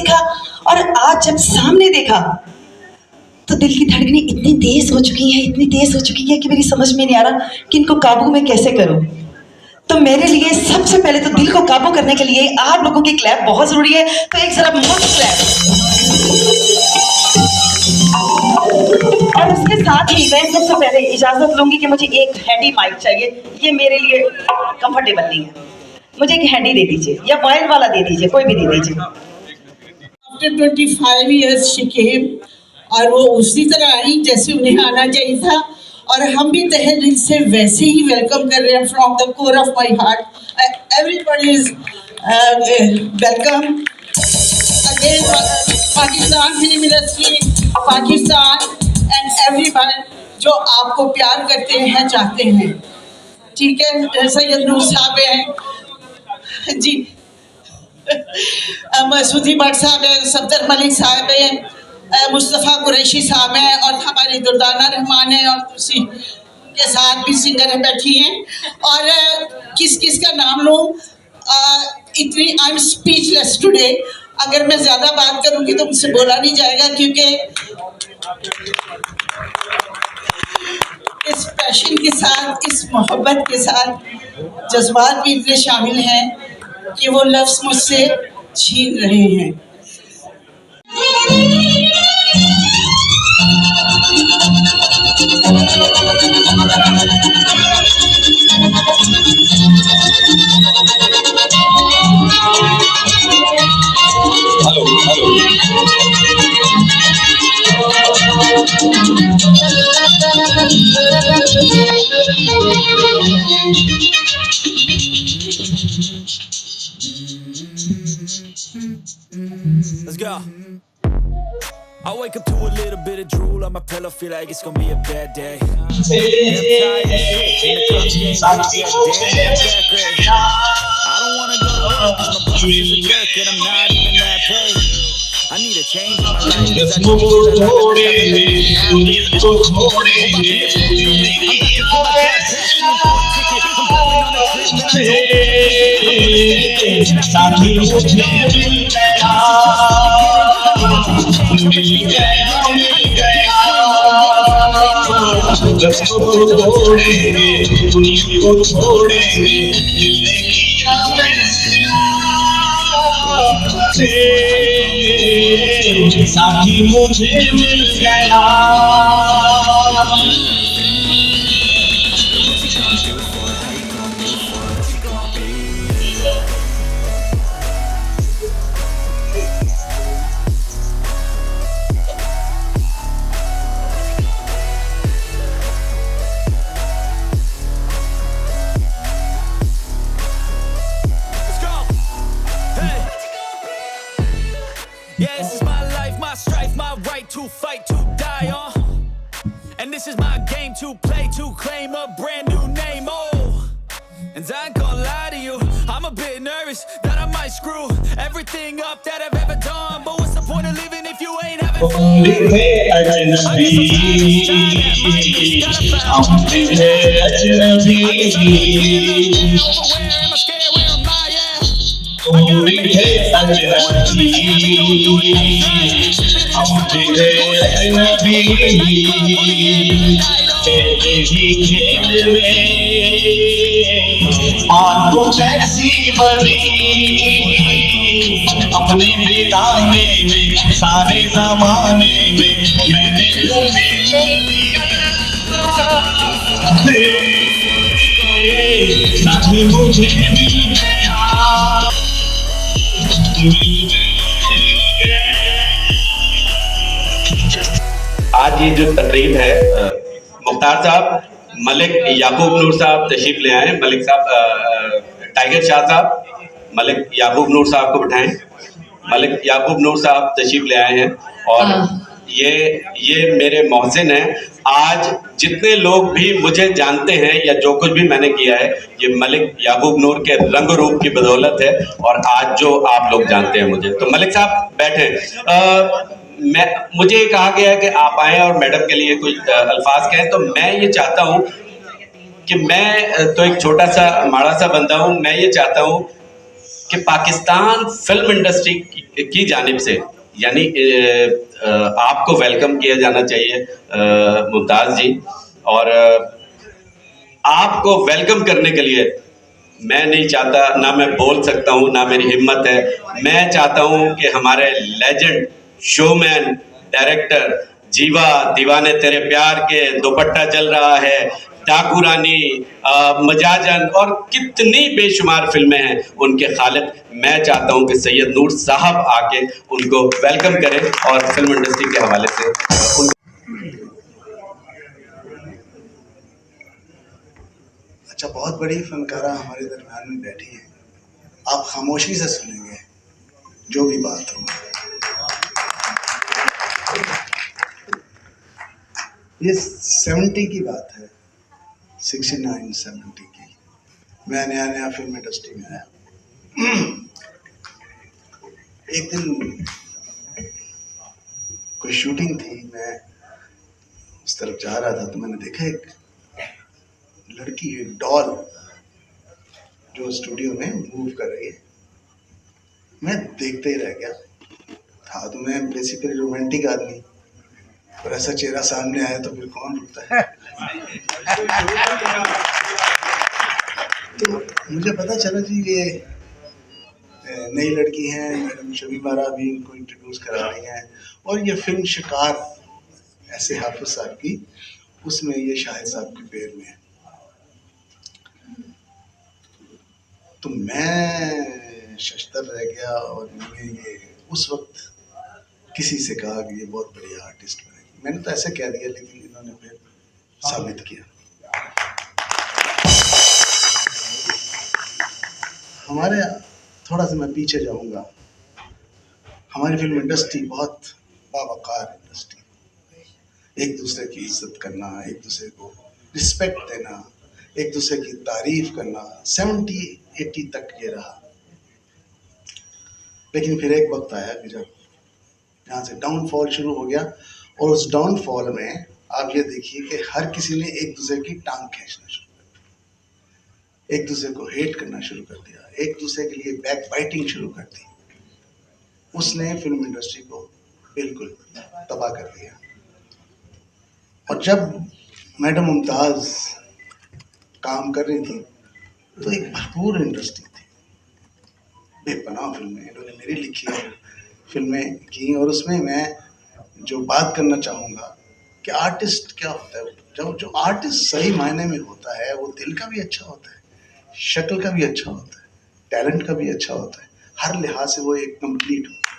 देखा और आज जब सामने देखा तो दिल की धड़कनें इतनी तेज हो चुकी है कि मेरी समझ में नहीं आ रहा कि इनको काबू में कैसे करूं। तो मेरे लिए सबसे पहले तो दिल को काबू करने के लिए आप लोगों की क्लैप बहुत जरूरी है। तो एक जरा मस्त क्लैप। और उसके साथ ही मैं सबसे पहले इजाजत लूंगी कि मुझे एक हैंडी माइक चाहिए। ये मेरे लिए कंफर्टेबल नहीं है, मुझे एक हैंडी दे दीजिए या वाइल्ड वाला दे दीजिए, कोई भी दे दीजिए। After 25 years she came और वो उसी तरह आई जैसे उन्हें आना चाहिए था और हम भी तहे दिल से वैसे ही वेलकम कर रहे हैं from the core of my heart. Everybody is welcome again. Pakistan film industry, Pakistan and everyone जो आपको प्यार करते हैं, चाहते हैं, ठीक है। सैयद नूर साहब हैं जी, मसूदी भट्ट साहब हैं, सफदर मलिक साहब हैं, मुस्तफ़ा कुरैशी साहब हैं और हमारी दुर्दाना रहमान है और दूसरी के साथ भी सिंगर है बैठी हैं। और किस किस का नाम लूँ, इतनी आई एम स्पीचलेस टुडे। अगर मैं ज़्यादा बात करूँगी तो मुझसे बोला नहीं जाएगा, क्योंकि इस पैशन के साथ, इस मोहब्बत के साथ जज्बात भी इतने शामिल हैं कि वो लफ्ज़ मुझसे छीन रहे हैं। Let's go. I wake up to a little bit of drool on my pillow, feel like it's gonna be a bad day. I'm tired, in the club's getting damn great. I don't wanna go to work 'cause my boss is a jerk and I'm not even that paid. I need a change in my life 'cause I need to साथी मुझे मिल गया। Yeah, this is my life, my strife, my right to fight, to die on. And this is my game to play, to claim a brand new name, oh. And I ain't gonna lie to you, I'm a bit nervous that I might screw everything up that I've ever done. But what's the point of living if you ain't having fun? अपने बिताने में सारे ज़माने में मैंने साथी मुझे आज ये जो तकरीब है, मुख्तार साहब, मलिक याकूब नूर साहब तशरीफ ले आए। मलिक साहब, टाइगर शाह साहब, मलिक याकूब नूर साहब को बिठाएं। मलिक याकूब नूर साहब तशरीफ ले आए हैं और ये मेरे मोहसिन हैं। आज जितने लोग भी मुझे जानते हैं या जो कुछ भी मैंने किया है, ये मलिक याकूब नूर के रंग रूप की बदौलत है और आज जो आप लोग जानते हैं मुझे। तो मलिक साहब बैठे। मुझे कहा गया है कि आप आएँ और मैडम के लिए कुछ अल्फाज कहें, तो मैं ये चाहता हूँ कि मैं तो एक छोटा सा माड़ा सा बंदा हूँ, मैं ये चाहता हूँ कि पाकिस्तान फिल्म इंडस्ट्री की जानिब से यानी आपको वेलकम किया जाना चाहिए मुमताज़ जी। और आपको वेलकम करने के लिए मैं नहीं चाहता, ना मैं बोल सकता हूँ, ना मेरी हिम्मत है। मैं चाहता हूँ कि हमारे लेजेंड शोमैन डायरेक्टर जीवा दीवाने तेरे प्यार के, दुपट्टा चल रहा है, डाकू रानी, मजाजन और कितनी बेशुमार फिल्में हैं, उनके खालिद मैं चाहता हूं कि सैयद नूर साहब आके उनको वेलकम करें और फिल्म इंडस्ट्री के हवाले से अच्छा, बहुत बड़ी फनकारा हमारे दरम्यान में बैठी है, आप खामोशी से सुनेंगे जो भी बात हो। ये 70 की बात है, 69-70 की। मैं नया फिल्म इंडस्ट्री में आया। एक दिन कोई शूटिंग थी, मैं उस तरफ जा रहा था तो मैंने देखा एक लड़की, एक डॉल जो स्टूडियो में मूव कर रही है। मैं देखते ही रह गया। था तो मैं बेसिकली रोमांटिक आदमी, और ऐसा चेहरा सामने आया तो फिर कौन रुकता है। तो मुझे पता चला जी ये नई लड़की हैं, मैडम शबीबारा भी इनको इंट्रोड्यूस करा रही हैं, और ये फिल्म शिकार ऐसे हाफिज साहब की, उसमें ये शाहिद साहब के पैर में है। तो मैं शश्तर रह गया, और मैंने ये उस वक्त किसी से कहा कि ये बहुत बढ़िया आर्टिस्ट बनेगी। मैंने तो ऐसे कह दिया, लेकिन इन्होंने फिर साबित किया। हमारे थोड़ा सा मैं पीछे जाऊंगा, हमारी फिल्म इंडस्ट्री बहुत बावकार इंडस्ट्री, एक दूसरे की इज्जत करना, एक दूसरे को रिस्पेक्ट देना, एक दूसरे की तारीफ करना, 70-80 तक ये रहा। लेकिन फिर एक वक्त आया कि जब यहाँ से डाउनफॉल शुरू हो गया, और उस डाउनफॉल में आप ये देखिए कि हर किसी ने एक दूसरे की टांग खींचना शुरू कर दिया, एक दूसरे को हेट करना शुरू कर दिया, एक दूसरे के लिए बैक बाइटिंग शुरू कर दी। उसने फिल्म इंडस्ट्री को बिल्कुल तबाह कर दिया। और जब मैडम मुमताज़ काम कर रही थी तो एक भरपूर इंडस्ट्री थी, बेपनाह फिल्में इन्होंने मेरी लिखी फिल्में की। और उसमें मैं जो बात करना चाहूँगा कि आर्टिस्ट क्या होता है, जो आर्टिस्ट सही मायने में होता है वो दिल का भी अच्छा होता है, शक्ल का भी अच्छा होता है, टैलेंट का भी अच्छा होता है, हर लिहाज से वो एक कंप्लीट होता है।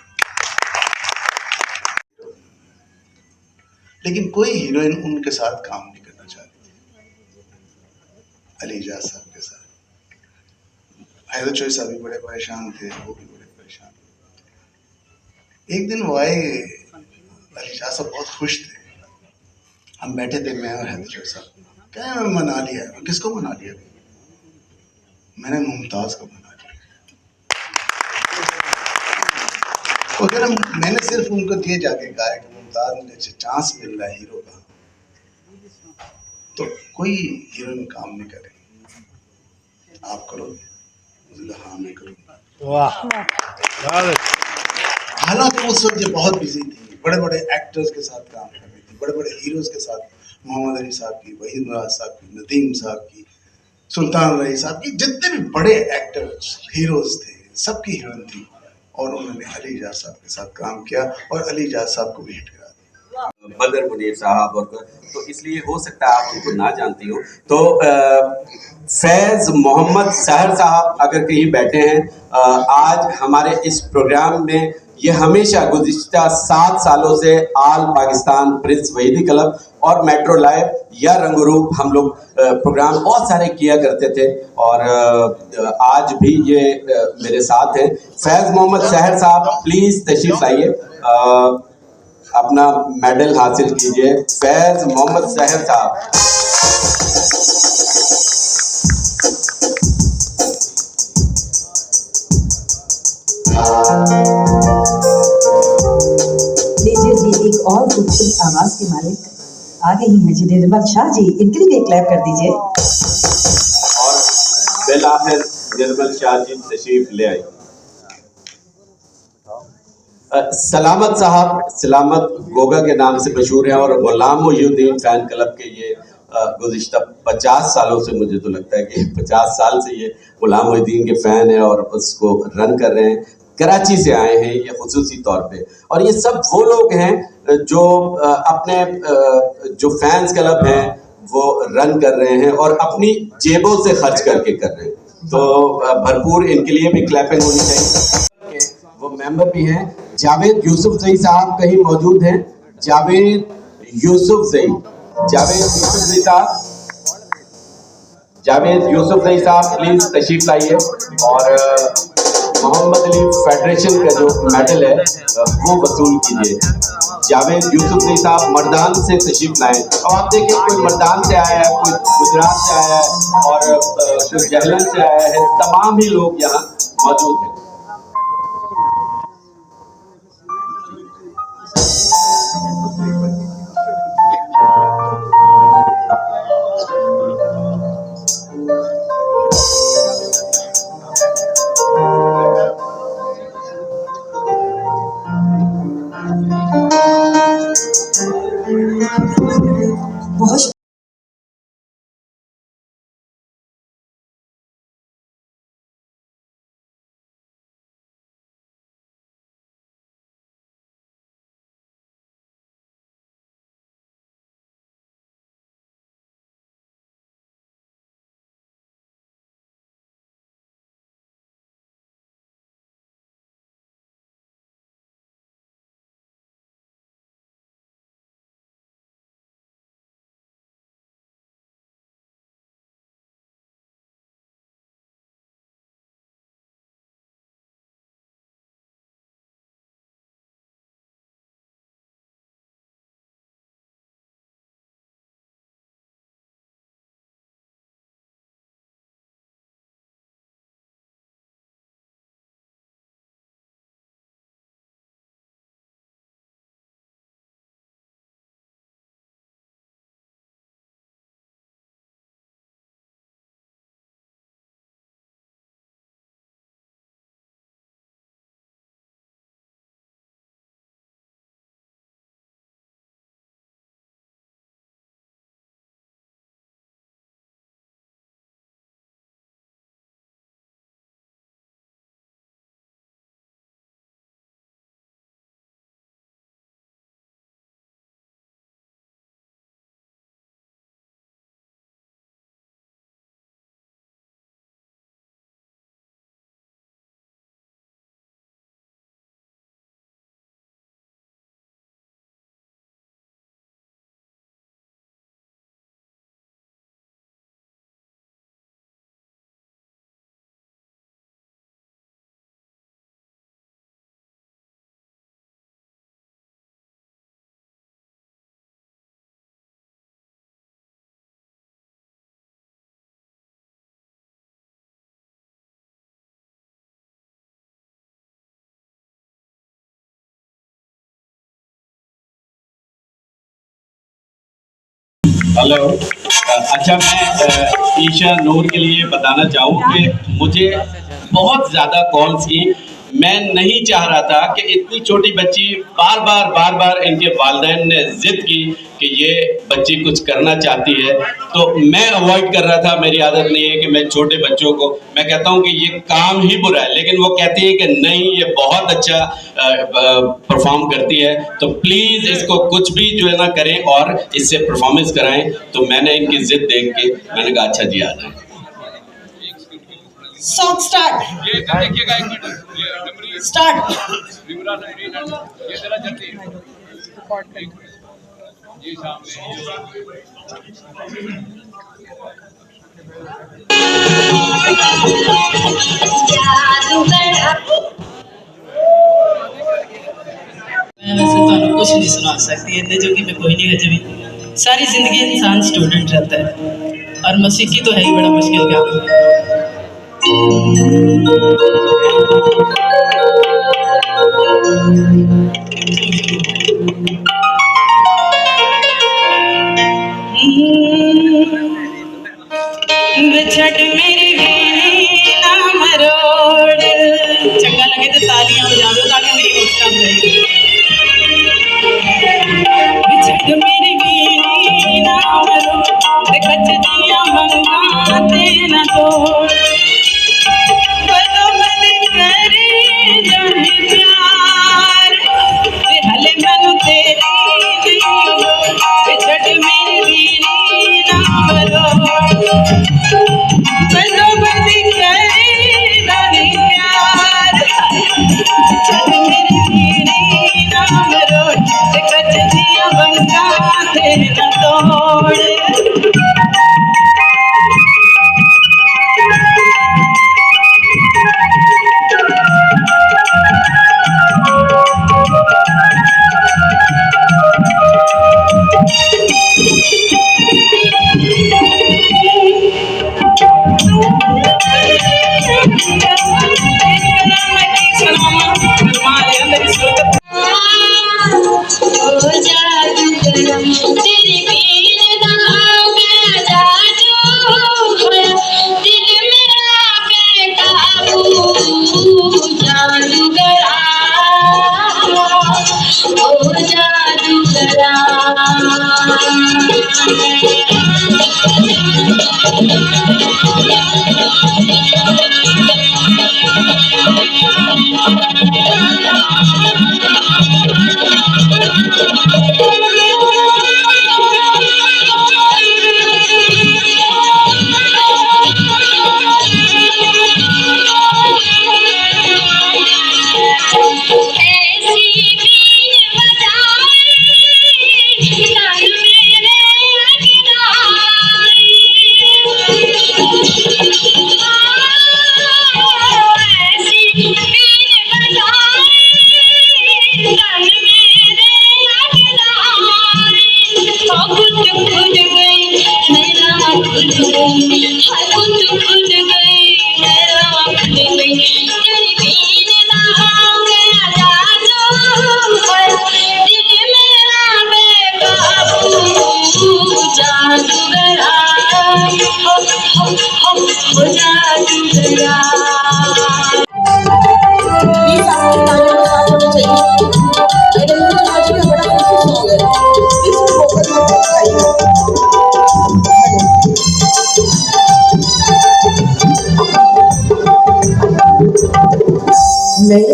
लेकिन कोई हीरोइन उनके साथ काम नहीं करना चाहती थी। अलीजा साहब के साथ हैदर चौधरी साहब भी बड़े परेशान थे, वो भी बड़े परेशान थे। एक दिन वो आए, अलीजा साहब बहुत खुश थे, हम बैठे थे मैं और हैदर चौधरी साहब। क्या मना लिया? किसको मना लिया? मैंने मुमताज़ को मना लिया। वो कह रहा मैंने सिर्फ उनको ये जाके कहा कि मुमताज़ मुझे चांस मिल रहा है हीरो का, तो कोई हीरोइन काम नहीं करे, आप करो। हाँ मैं करूँगा। हालांकि उस वक्त ये बहुत बिजी थी, बड़े बड़े एक्टर्स के साथ काम कर रही थी, बड़े बड़े हीरोज के साथ, मोहम्मद अली साहब की, वहीद मुराद साहब की, नदीम साहब की, सुल्तान रही साहब की, जितने भी बड़े एक्टर्स हीरोज थे सबकी हीरोइन थी। और उन्होंने अलीजा साहब के साथ काम किया और अलीजा साहब को भी हिट करा दिया। बदर मुनीर साहब, और तो इसलिए हो सकता है आप उनको ना जानती हो। तो फैज़ मोहम्मद सहर साहब अगर कहीं बैठे हैं आज हमारे इस प्रोग्राम में, ये हमेशा गुज़िश्ता 7 सालों से आल पाकिस्तान प्रिंस वहीदी क्लब और मेट्रो लाइव या रंगरूप हम लोग प्रोग्राम बहुत सारे किया करते थे, और आज भी ये मेरे साथ हैं। फैज़ मोहम्मद सहर साहब प्लीज़ तशरीफ लाइए, अपना मेडल हासिल कीजिए। फैज़ मोहम्मद सहर साहब। लीजिए जी, एक और खूबसूरत आवाज के मालिक आ गई हैं जी, निर्मल शाह जी, इनके लिए भी क्लैप कर दीजिए। और बिलाखिर निर्मल शाह जी तशरीफ ले आई। सलामत साहब, सलामत गोगा के नाम से मशहूर हैं और गुलाम मोहिउद्दीन फ़ैन क्लब के ये गुज़िश्ता 50 सालों से, मुझे तो लगता है कि 50 साल से ये गुलाम मोहिउद्दीन के फ़ैन हैं और उसको रन कर रहे हैं। कराची से आए हैं ये खुसूसी तौर पे, और ये सब वो लोग हैं जो अपने जो फैंस क्लब हैं वो रन कर रहे हैं और अपनी जेबों से खर्च करके कर रहे हैं। तो भरपूर इनके लिए भी क्लैपिंग होनी चाहिए। वो मेंबर भी हैं। जावेद यूसुफजई साहब कहीं मौजूद हैं? जावेद यूसुफजई साहब, जावेद यूसुफजई साहब प्लीज तशरीफ लाइए और मोहम्मद अली फेडरेशन का जो मेडल है वो वसूल कीजिए। जावेद यूसुफजई साहब मर्दान से तशरीफ लाएं। अब आप देखिए, कोई मर्दान से आया है, कोई गुजरात से आया है और कोई जहलन से आया है, तमाम ही लोग यहाँ मौजूद हैं। बहुत हेलो। अच्छा, मैं ईशा नूर के लिए बताना चाहूँ कि मुझे बहुत ज़्यादा कॉल्स की। मैं नहीं चाह रहा था कि इतनी छोटी बच्ची बार बार इनके वालिदैन ने जिद की कि ये बच्ची कुछ करना चाहती है, तो मैं अवॉइड कर रहा था। मेरी आदत नहीं है कि मैं छोटे बच्चों को, मैं कहता हूँ कि ये काम ही बुरा है, लेकिन वो कहती है कि नहीं, ये बहुत अच्छा परफॉर्म करती है, तो प्लीज़ इसको कुछ भी जो है ना करें और इससे परफॉर्मेंस कराएं। तो मैंने इनकी जिद देख के मैंने कहा अच्छा जी, आ जाए। Song start. Start. मैं वैसे तो कुछ नहीं सुना सकती इतने जो कि मैं कोई नहीं अजय भी सारी जिंदगी इंसान स्टूडेंट रहता है और मौसीकी तो है ही बड़ा मुश्किल काम। छठ मेरी नाम रोड चंगा लगे तो तालियां बजा दो ताकि मेरी मुस्कान रहे। गाते न तोड़े।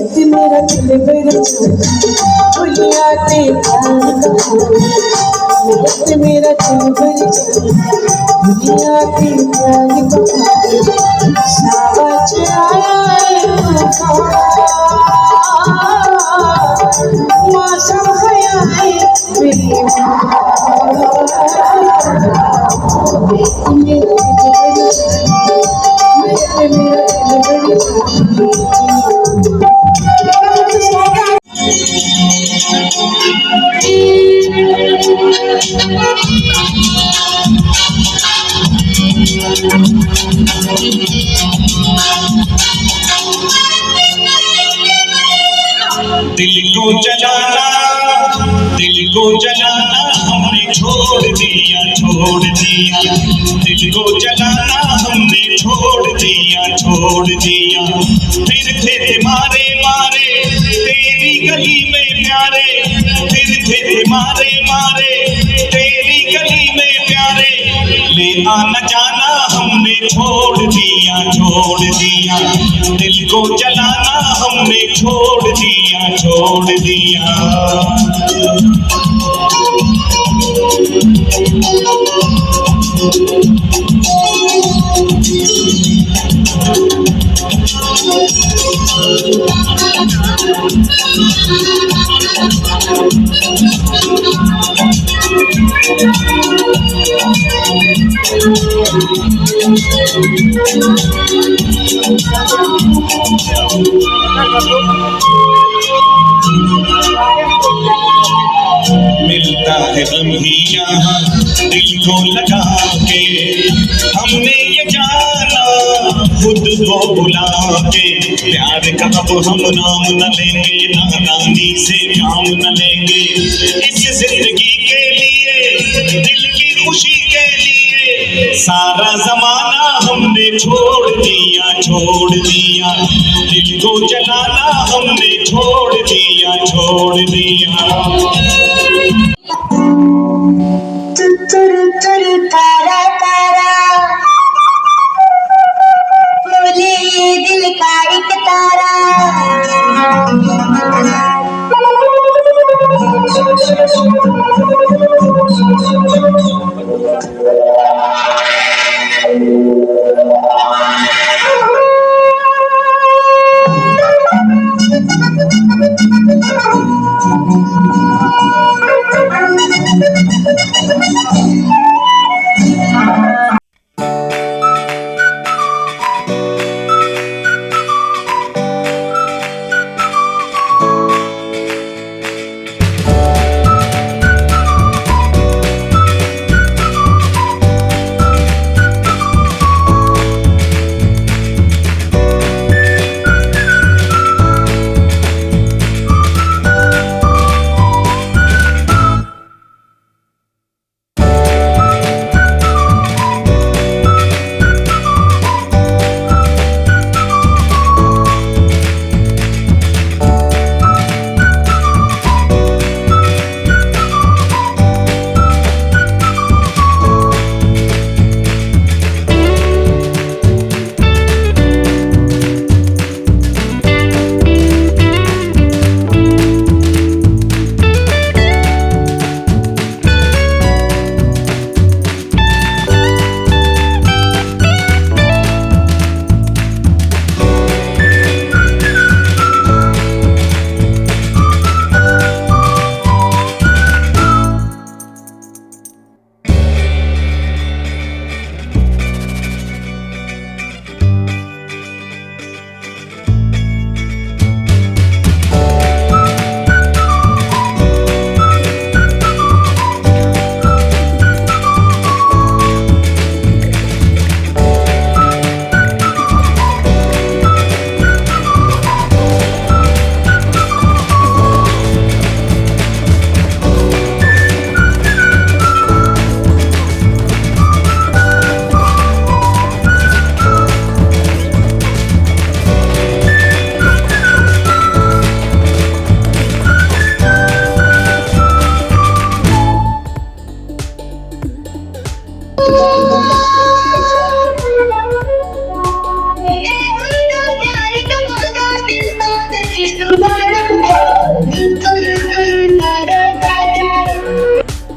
मेरा दिल बड़ा भुलिया ते मेरा दिल बड़ा भुलिया ते सावच आए मौसम खयाए दिल को जलाना हमने छोड़ दिया दिल को जलाना हमने छोड़ दिया फिर मारे मारे तेरी गली में प्यारे फिर मारे तेरी गली में प्यारे ले आना जाना हमने छोड़ दिया दिल को जलाना हमने छोड़ दिया मिलता है गम ही यहाँ दिल को लगा के हमने ये जाना खुद को बुला के प्यार का अब हम नाम न लेंगे नादानी से काम न लेंगे इस जिंदगी के लिए दिल की खुशी के लिए सारा जमाना हमने छोड़ दिया दिल को जलाना हमने छोड़ दिया तारा तारा बोले दिल का एक तारा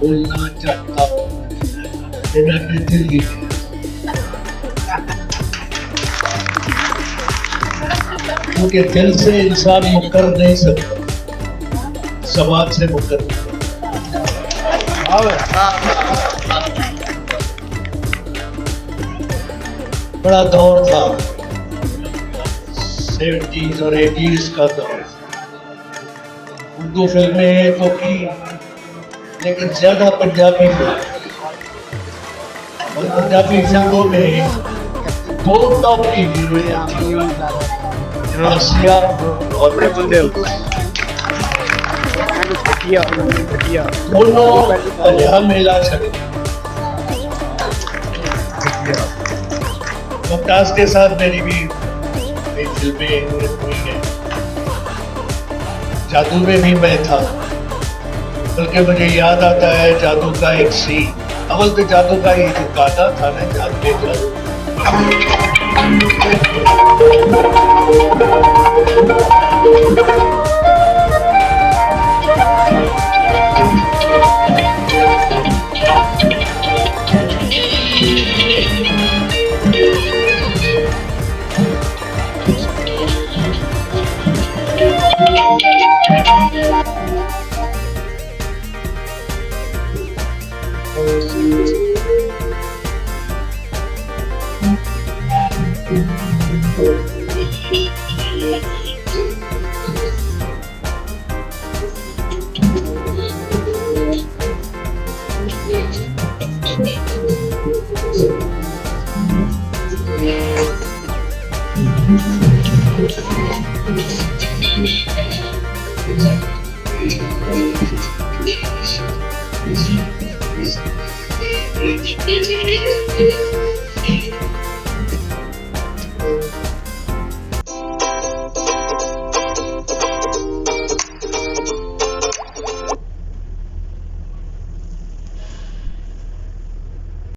बोलना चाहता हूँ, मेरा दिल ही है। क्योंकि दिल से इंसान मुकर नहीं सकता, समाज से मुकर। बड़ा दौर था 70s और 80s का दौर। उर्दू फिल्में तो की, लेकिन ज्यादा पंजाबी फिल्म, और पंजाबी फिल्मों में दो टॉप की हीरोइन थी, रसिया और दोनों यहाँ मेला चले। मुमताज के साथ मेरी भी कई फिल्में हुई हैं। जादू में भी मैं था, बल्कि मुझे याद आता है जादू का एक सीन। अव्वल तो जादू का ये जो गाना था ना, जादू Thank you.